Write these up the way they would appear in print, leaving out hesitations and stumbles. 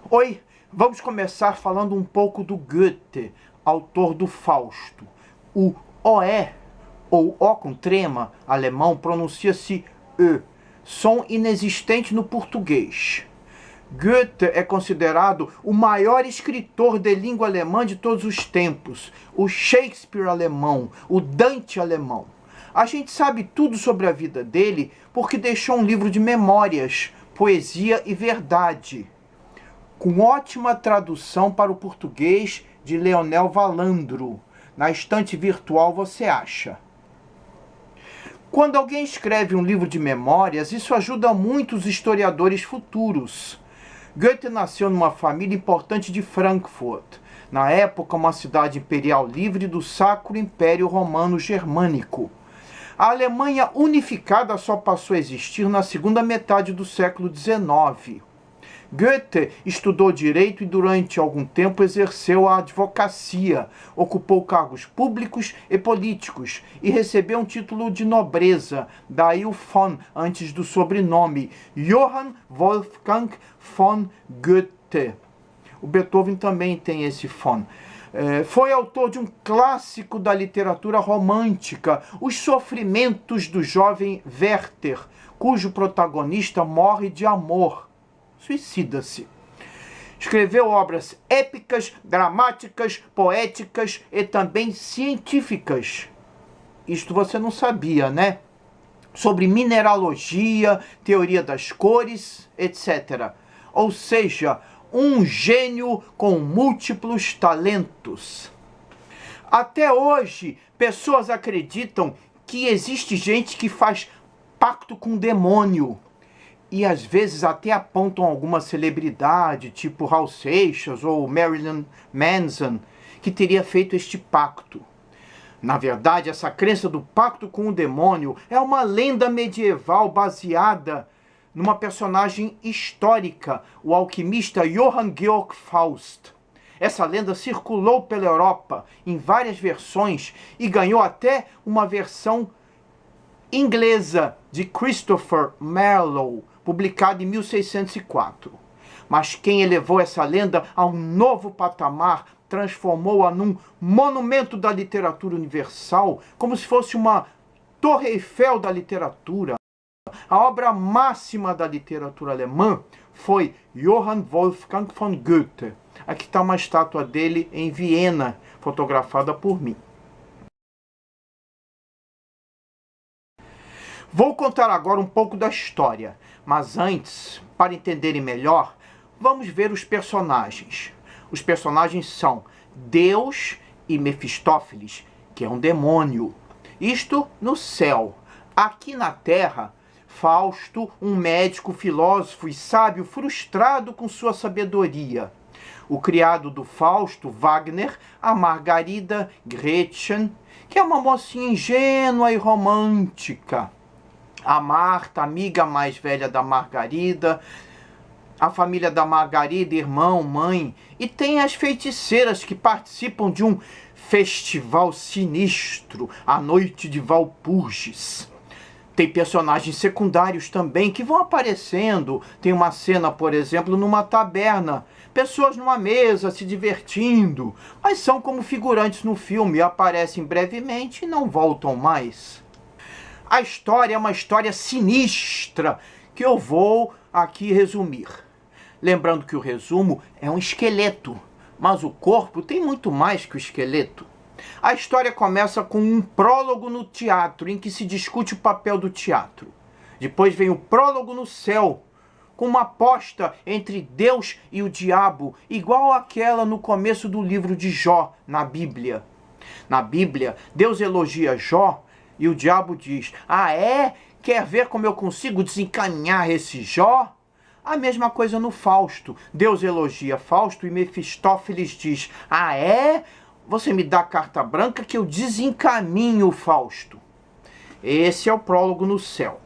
Oi, vamos começar falando um pouco do Goethe, autor do Fausto. O OE, ou O com trema, alemão, pronuncia-se Ö, som inexistente no português. Goethe é considerado o maior escritor de língua alemã de todos os tempos, o Shakespeare alemão, o Dante alemão. A gente sabe tudo sobre a vida dele porque deixou um livro de memórias, poesia e verdade, com ótima tradução para o português de Leonel Valandro. Na estante virtual você acha. Quando alguém escreve um livro de memórias, isso ajuda muito os historiadores futuros. Goethe nasceu numa família importante de Frankfurt, na época uma cidade imperial livre do Sacro Império Romano Germânico. A Alemanha unificada só passou a existir na segunda metade do século XIX. Goethe estudou direito e durante algum tempo exerceu a advocacia, ocupou cargos públicos e políticos e recebeu um título de nobreza, daí o von antes do sobrenome, Johann Wolfgang von Goethe. O Beethoven também tem esse von. Foi autor de um clássico da literatura romântica, Os Sofrimentos do Jovem Werther, cujo protagonista morre de amor. Suicida-se. Escreveu obras épicas, dramáticas, poéticas e também científicas. Isto você não sabia, né? Sobre mineralogia, teoria das cores, etc. Ou seja, um gênio com múltiplos talentos. Até hoje, pessoas acreditam que existe gente que faz pacto com o demônio. E às vezes até apontam alguma celebridade, tipo Raul Seixas ou Marilyn Manson, que teria feito este pacto. Na verdade, essa crença do pacto com o demônio é uma lenda medieval baseada numa personagem histórica, o alquimista Johann Georg Faust. Essa lenda circulou pela Europa em várias versões e ganhou até uma versão inglesa de Christopher Marlowe, publicada em 1604. Mas quem elevou essa lenda a um novo patamar, transformou-a num monumento da literatura universal, como se fosse uma Torre Eiffel da literatura. A obra máxima da literatura alemã foi Johann Wolfgang von Goethe. Aqui está uma estátua dele em Viena, fotografada por mim. Vou contar agora um pouco da história, mas antes, para entenderem melhor, vamos ver os personagens. Os personagens são Deus e Mefistófeles, que é um demônio. Isto no céu. Aqui na terra, Fausto, um médico, filósofo e sábio frustrado com sua sabedoria. O criado do Fausto, Wagner, a Margarida, Gretchen, que é uma mocinha ingênua e romântica. A Marta, amiga mais velha da Margarida, a família da Margarida, irmão, mãe, e tem as feiticeiras que participam de um festival sinistro, a Noite de Walpurgis. Tem personagens secundários também que vão aparecendo. Tem uma cena, por exemplo, numa taberna, pessoas numa mesa se divertindo, mas são como figurantes no filme, aparecem brevemente e não voltam mais. A história é uma história sinistra que eu vou aqui resumir. Lembrando que o resumo é um esqueleto, mas o corpo tem muito mais que o esqueleto. A história começa com um prólogo no teatro, em que se discute o papel do teatro. Depois vem o prólogo no céu, com uma aposta entre Deus e o diabo, igual àquela no começo do livro de Jó, na Bíblia. Na Bíblia, Deus elogia Jó, e o diabo diz, quer ver como eu consigo desencaminhar esse Jó? A mesma coisa no Fausto. Deus elogia Fausto e Mefistófeles diz, você me dá carta branca que eu desencaminho o Fausto. Esse é o prólogo no céu.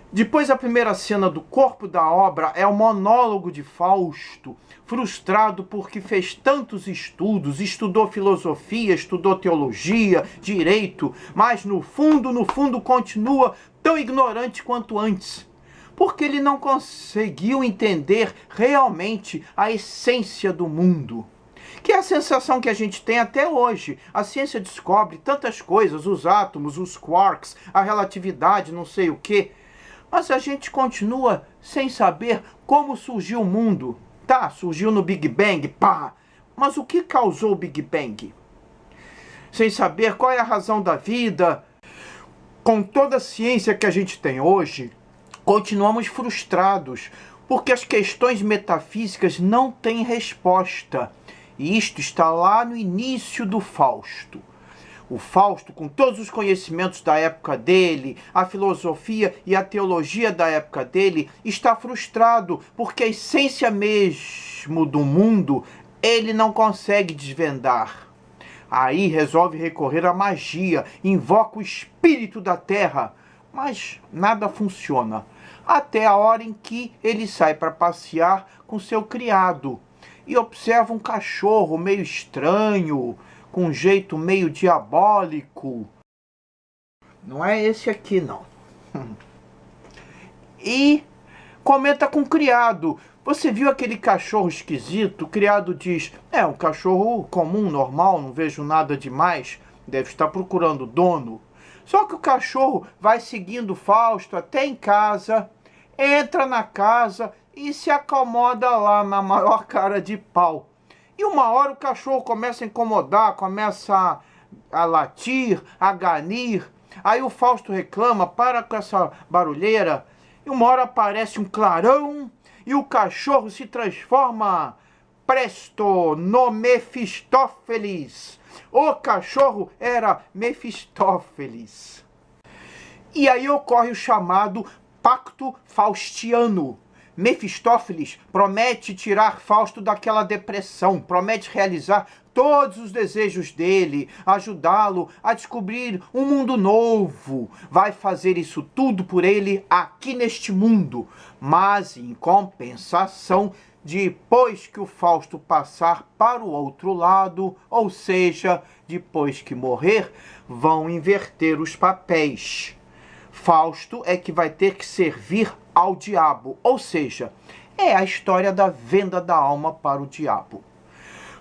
Depois, a primeira cena do corpo da obra é o monólogo de Fausto, frustrado porque fez tantos estudos, estudou filosofia, estudou teologia, direito, mas no fundo continua tão ignorante quanto antes. porque ele não conseguiu entender realmente a essência do mundo. Que é a sensação que a gente tem até hoje. A ciência descobre tantas coisas, os átomos, os quarks, a relatividade, não sei o quê. Mas a gente continua sem saber como surgiu o mundo. Tá, surgiu no Big Bang, pá! Mas o que causou o Big Bang? Sem saber qual é a razão da vida. Com toda a ciência que a gente tem hoje, continuamos frustrados, porque as questões metafísicas não têm resposta. E isto está lá no início do Fausto. O Fausto, com todos os conhecimentos da época dele, a filosofia e a teologia da época dele, está frustrado, porque a essência mesmo do mundo ele não consegue desvendar. Aí resolve recorrer à magia, invoca o espírito da terra, mas nada funciona. Até a hora em que ele sai para passear com seu criado e observa um cachorro meio estranho, com um jeito meio diabólico. Não é esse aqui, não. E comenta com o criado: você viu aquele cachorro esquisito? O criado diz: é um cachorro comum, normal, não vejo nada demais. Deve estar procurando dono. Só que o cachorro vai seguindo Fausto até em casa, entra na casa e se acomoda lá na maior cara de pau. E uma hora o cachorro começa a incomodar, começa a latir, a ganir. Aí o Fausto reclama: para com essa barulheira. E uma hora aparece um clarão e o cachorro se transforma, presto, no Mefistófeles. O cachorro era Mefistófeles. E aí ocorre o chamado Pacto Faustiano. Mefistófeles promete tirar Fausto daquela depressão, promete realizar todos os desejos dele, ajudá-lo a descobrir um mundo novo. Vai fazer isso tudo por ele aqui neste mundo, mas em compensação, depois que o Fausto passar para o outro lado, ou seja, depois que morrer, vão inverter os papéis. Fausto é que vai ter que servir ao diabo, ou seja, é a história da venda da alma para o diabo.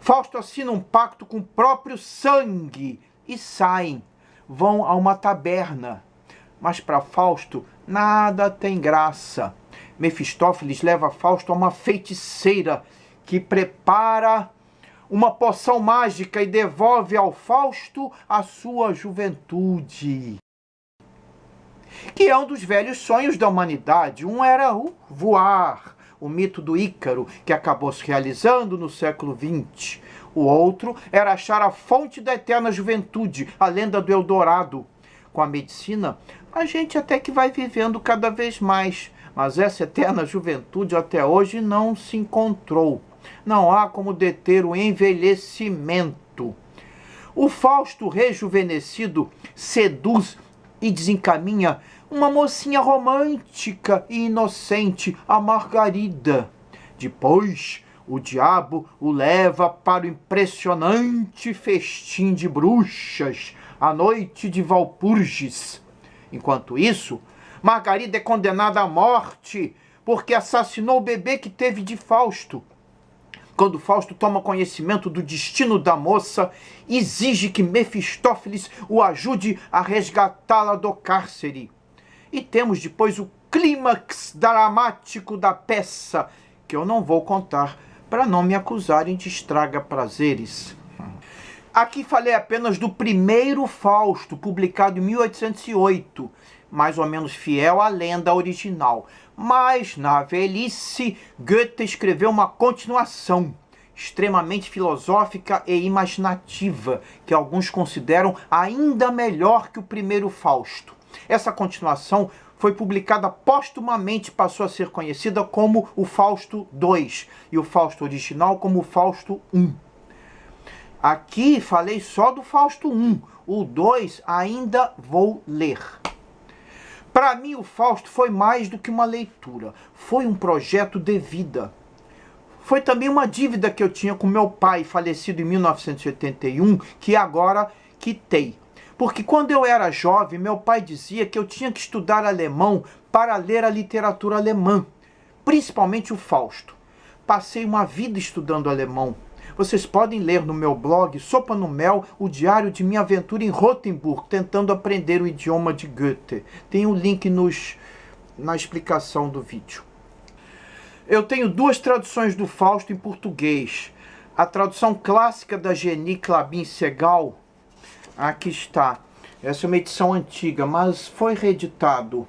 Fausto assina um pacto com o próprio sangue e saem, vão a uma taberna. Mas para Fausto nada tem graça. Mefistófeles leva Fausto a uma feiticeira que prepara uma poção mágica e devolve ao Fausto a sua juventude, que é um dos velhos sonhos da humanidade. Um era o voar, o mito do Ícaro, que acabou se realizando no século XX. O outro era achar a fonte da eterna juventude, a lenda do Eldorado. Com a medicina, a gente até que vai vivendo cada vez mais, mas essa eterna juventude até hoje não se encontrou. Não há como deter o envelhecimento. O Fausto rejuvenescido seduz e desencaminha uma mocinha romântica e inocente, a Margarida. Depois, o diabo o leva para o impressionante festim de bruxas, a noite de Valpurgis. Enquanto isso, Margarida é condenada à morte porque assassinou o bebê que teve de Fausto. Quando Fausto toma conhecimento do destino da moça, exige que Mefistófeles o ajude a resgatá-la do cárcere. E temos depois o clímax dramático da peça, que eu não vou contar para não me acusarem de estraga-prazeres. Aqui falei apenas do primeiro Fausto, publicado em 1808, mais ou menos fiel à lenda original. Mas, na velhice, Goethe escreveu uma continuação, extremamente filosófica e imaginativa, que alguns consideram ainda melhor que o primeiro Fausto. Essa continuação foi publicada póstumamente, passou a ser conhecida como o Fausto II, e o Fausto original como o Fausto I. Aqui falei só do Fausto I, o 2 ainda vou ler. Para mim, o Fausto foi mais do que uma leitura, foi um projeto de vida. Foi também uma dívida que eu tinha com meu pai, falecido em 1981, que agora quitei. Porque quando eu era jovem, meu pai dizia que eu tinha que estudar alemão para ler a literatura alemã, principalmente o Fausto. Passei uma vida estudando alemão. Vocês podem ler no meu blog Sopa no Mel o diário de minha aventura em Rotenburg, tentando aprender o idioma de Goethe. Tem um link na explicação do vídeo. Eu tenho 2 traduções do Fausto em português. A tradução clássica da Geni Clabin Segal, aqui está. Essa é uma edição antiga, mas foi reeditado.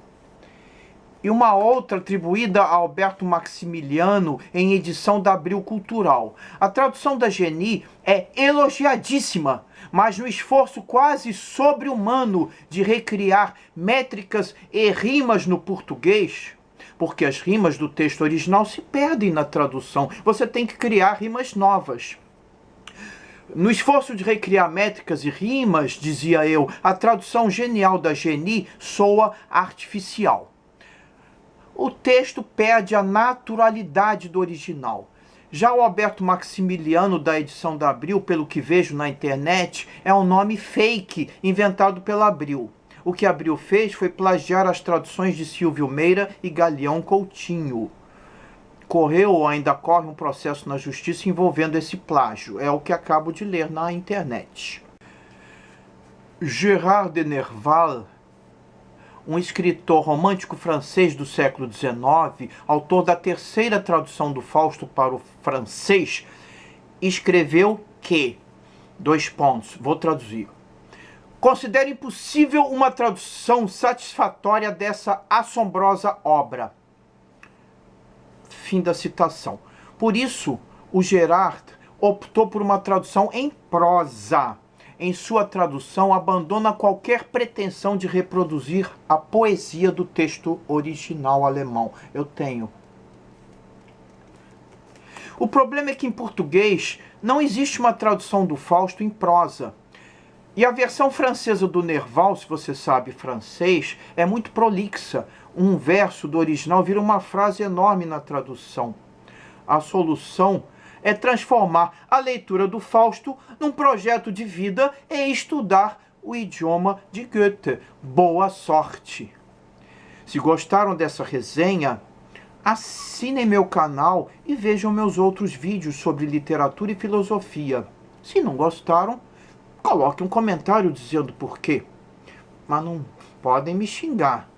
E uma outra atribuída a Alberto Maximiliano em edição da Abril Cultural. A tradução da Geni é elogiadíssima, mas no esforço quase sobre-humano de recriar métricas e rimas no português, porque as rimas do texto original se perdem na tradução. Você tem que criar rimas novas. No esforço de recriar métricas e rimas, dizia eu, a tradução genial da Geni soa artificial. O texto perde a naturalidade do original. Já o Alberto Maximiliano, da edição da Abril, pelo que vejo na internet, é um nome fake, inventado pela Abril. O que a Abril fez foi plagiar as traduções de Silvio Meira e Galeão Coutinho. Correu ou ainda corre um processo na justiça envolvendo esse plágio. É o que acabo de ler na internet. Gérard de Nerval, um escritor romântico francês do século XIX, autor da 3ª tradução do Fausto para o francês, escreveu que, vou traduzir, considera impossível uma tradução satisfatória dessa assombrosa obra. Fim da citação. Por isso, o Gérard optou por uma tradução em prosa. Em sua tradução, abandona qualquer pretensão de reproduzir a poesia do texto original alemão. Eu tenho. O problema é que em português não existe uma tradução do Fausto em prosa. E a versão francesa do Nerval, se você sabe francês, é muito prolixa. Um verso do original vira uma frase enorme na tradução. A solução é transformar a leitura do Fausto num projeto de vida e estudar o idioma de Goethe. Boa sorte! Se gostaram dessa resenha, assinem meu canal e vejam meus outros vídeos sobre literatura e filosofia. Se não gostaram, coloque um comentário dizendo por quê. Mas não podem me xingar.